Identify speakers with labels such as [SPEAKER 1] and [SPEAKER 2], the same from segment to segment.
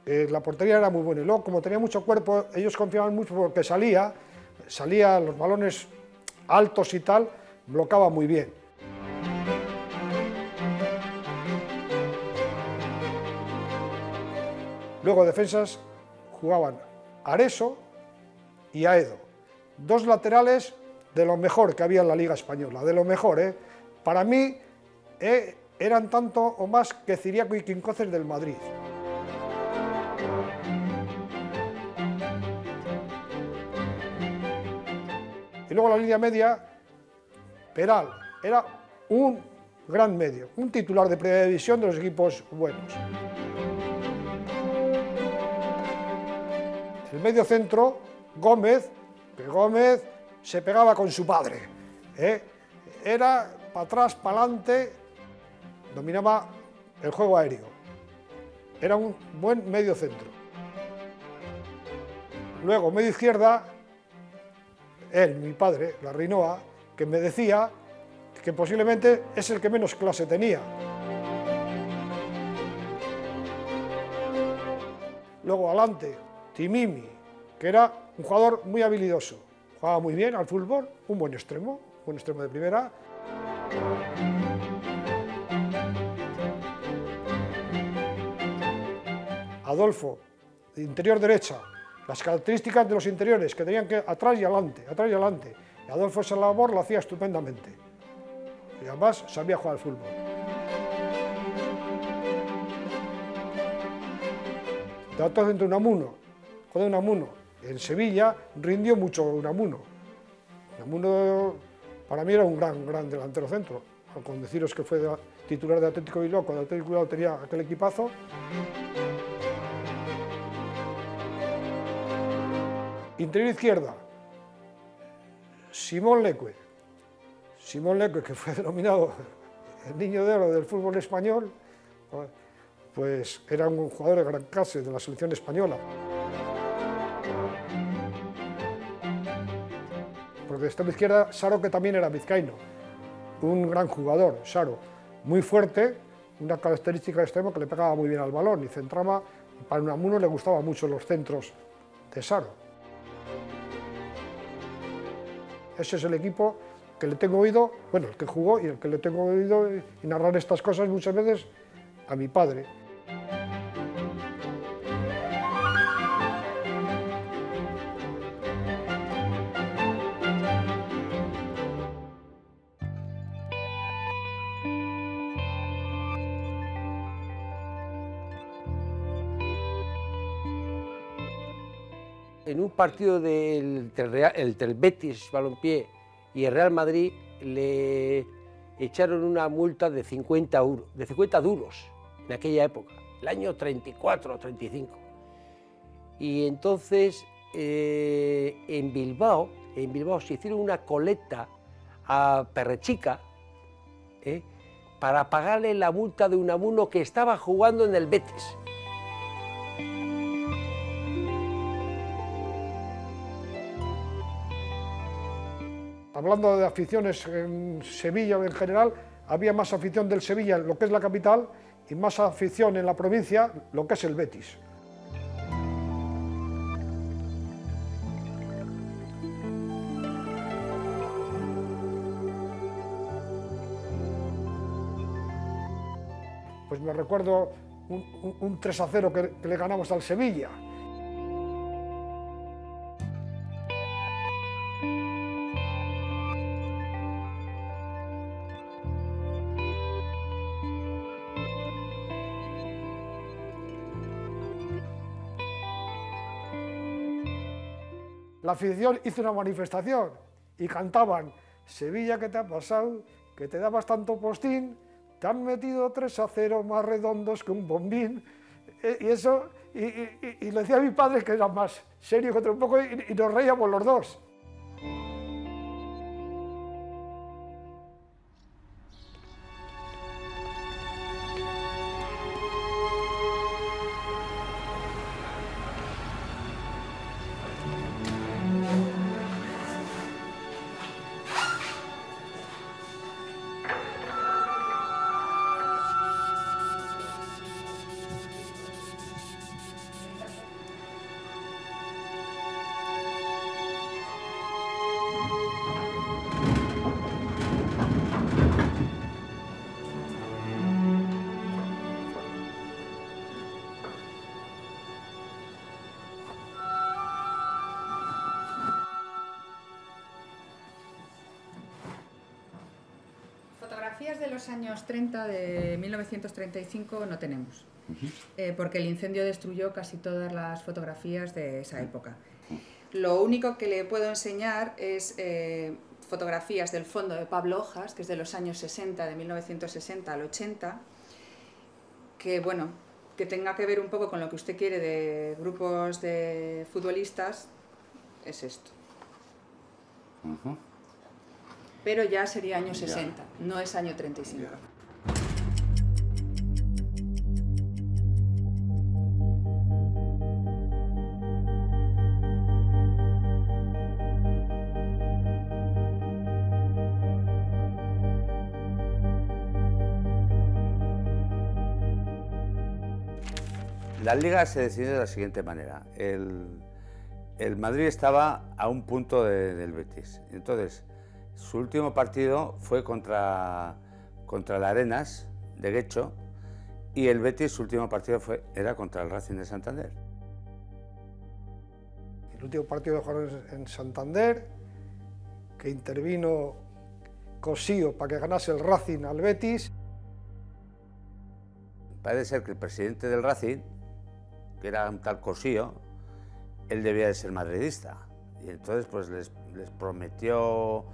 [SPEAKER 1] la portería era muy buena. Y luego, como tenía mucho cuerpo, ellos confiaban mucho porque salía los balones altos y tal, bloqueaba muy bien. Luego defensas jugaban Areso y Aedo, dos laterales de lo mejor que había en la Liga Española, de lo mejor, ¿eh? Para mí eran tanto o más que Ciriaco y Quincoces del Madrid. Y luego la línea media, Peral, era un gran medio, un titular de primera división de los equipos buenos. El medio centro, Gómez, que Gómez se pegaba con su padre, era para atrás, para adelante, dominaba el juego aéreo, era un buen medio centro. Luego, medio izquierda, él, mi padre, la Rinoa, que me decía que posiblemente es el que menos clase tenía. Luego, adelante, Timimi, que era un jugador muy habilidoso, jugaba muy bien al fútbol, un buen extremo de primera. Adolfo, de interior derecha, las características de los interiores, que tenían que atrás y adelante, atrás y adelante. Y Adolfo esa labor lo hacía estupendamente. Y además sabía jugar al fútbol. Datos entre Unamuno, joder, Unamuno. En Sevilla rindió mucho Unamuno. Unamuno para mí era un gran delantero centro. Con deciros que fue titular de Atlético Bilbao, cuando Atlético Bilbao tenía aquel equipazo. Interior izquierda, Simón Leque. Simón Leque, que fue denominado el niño de oro del fútbol español, pues era un jugador de gran clase de la selección española. Porque de extremo izquierda, Saro, que también era vizcaíno, un gran jugador, Saro, muy fuerte, una característica de extremo que le pegaba muy bien al balón y centraba. Para Unamuno le gustaban mucho los centros de Saro. Ese es el equipo que le tengo oído, bueno, el que jugó y el que le tengo oído y narrar estas cosas muchas veces a mi padre.
[SPEAKER 2] En un partido entre el Betis Balompié y el Real Madrid le echaron una multa de 50 duros en aquella época, el año 34 o 35. Y entonces en Bilbao se hicieron una colecta a Perrechica para pagarle la multa de Unamuno, que estaba jugando en el Betis.
[SPEAKER 1] Hablando de aficiones en Sevilla en general, había más afición del Sevilla en lo que es la capital y más afición en la provincia, lo que es el Betis. Pues me recuerdo un 3-0 que le ganamos al Sevilla. La afición hizo una manifestación y cantaban: Sevilla, ¿qué te ha pasado? Que te dabas tanto postín, te han metido 3-0 más redondos que un bombín. Y eso, y le decía a mi padre, que era más serio que otro poco, y nos reíamos los dos.
[SPEAKER 3] fotografías de los años 30, de 1935, no tenemos, porque el incendio destruyó casi todas las fotografías de esa época. Lo único que le puedo enseñar es fotografías del fondo de Pablo Hojas, que es de los años 60, de 1960 al 80, que bueno, que tenga que ver un poco con lo que usted quiere de grupos de futbolistas, es esto. Pero ya sería año 60, no es año 35.
[SPEAKER 4] La liga se decidió de la siguiente manera. El Madrid estaba a un punto del Betis. Entonces, su último partido fue contra el Arenas de Guecho, y el Betis, su último partido era contra el Racing de Santander.
[SPEAKER 1] El último partido lo jugaron en Santander, que intervino Cosío para que ganase el Racing al Betis.
[SPEAKER 4] Parece ser que el presidente del Racing, que era un tal Cosío, él debía de ser madridista, y entonces pues les prometió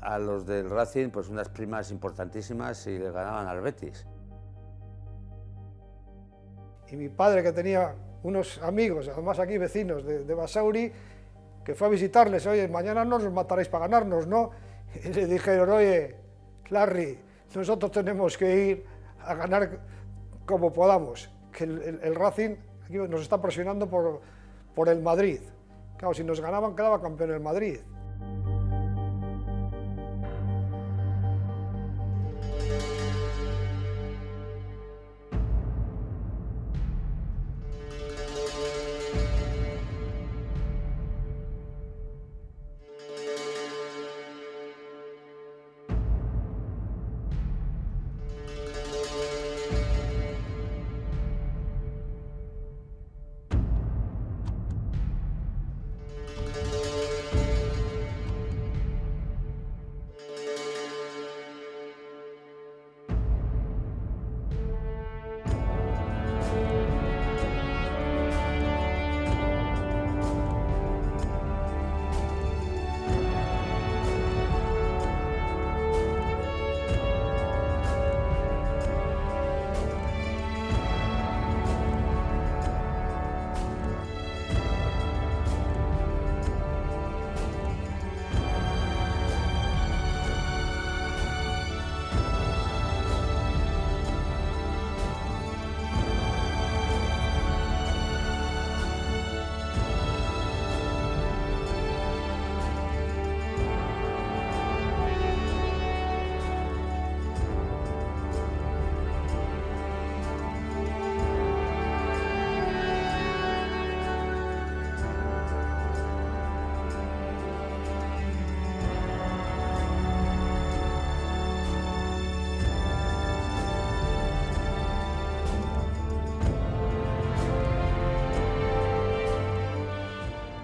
[SPEAKER 4] a los del Racing pues unas primas importantísimas si le ganaban al Betis.
[SPEAKER 1] Y mi padre, que tenía unos amigos, además aquí vecinos de Basauri, que fue a visitarles: oye, mañana no nos mataréis para ganarnos, ¿no? Y le dijeron: oye, Larry, nosotros tenemos que ir a ganar como podamos, que el Racing aquí nos está presionando por el Madrid. Claro, si nos ganaban quedaba campeón el Madrid.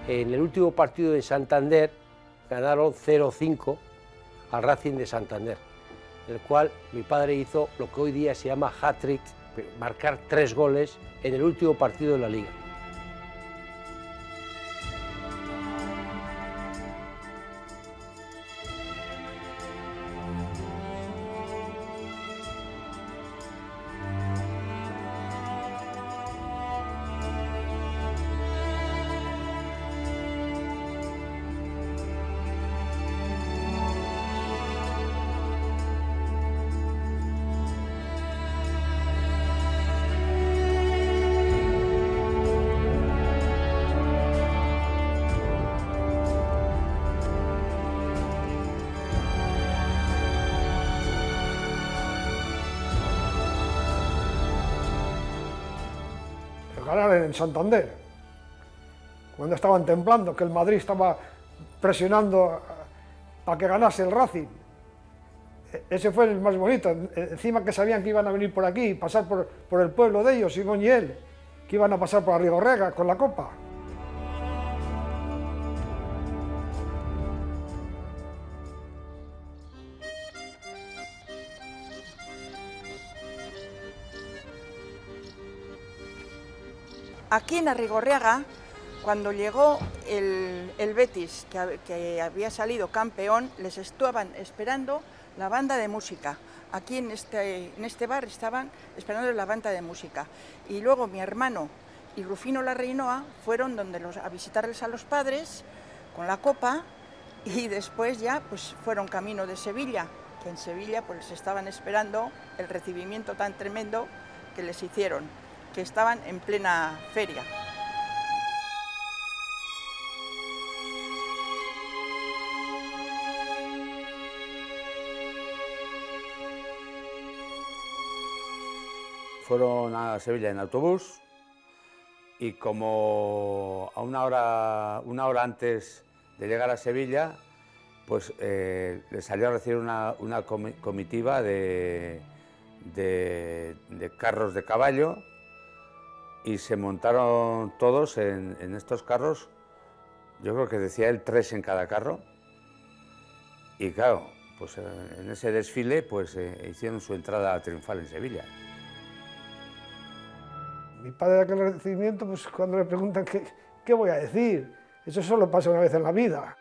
[SPEAKER 2] En el último partido de Santander ganaron 0-5 al Racing de Santander, en el cual mi padre hizo lo que hoy día se llama hat-trick, marcar 3 goles en el último partido de la Liga.
[SPEAKER 1] Ganar en Santander, cuando estaban temblando, que el Madrid estaba presionando para que ganase el Racing. Ese fue el más bonito, encima que sabían que iban a venir por aquí, pasar por el pueblo de ellos, Simón y él, que iban a pasar por Arrigorrega con la copa.
[SPEAKER 5] Aquí en Arrigorriaga, cuando llegó el Betis, que había salido campeón, les estaban esperando la banda de música. Aquí en este bar estaban esperando la banda de música. Y luego mi hermano y Rufino Larreinoa fueron a visitarles a los padres con la copa, y después ya pues fueron camino de Sevilla, que en Sevilla pues les estaban esperando el recibimiento tan tremendo que les hicieron, que estaban en plena feria.
[SPEAKER 4] Fueron a Sevilla en autobús y como a una hora antes de llegar a Sevilla, pues les salió a recibir una comitiva de carros de caballo y se montaron todos en estos carros. Yo creo que decía él 3 en cada carro. Y claro, pues en ese desfile pues hicieron su entrada triunfal en Sevilla.
[SPEAKER 1] Mi padre de aquel recibimiento, pues cuando le preguntan qué voy a decir, eso solo pasa una vez en la vida.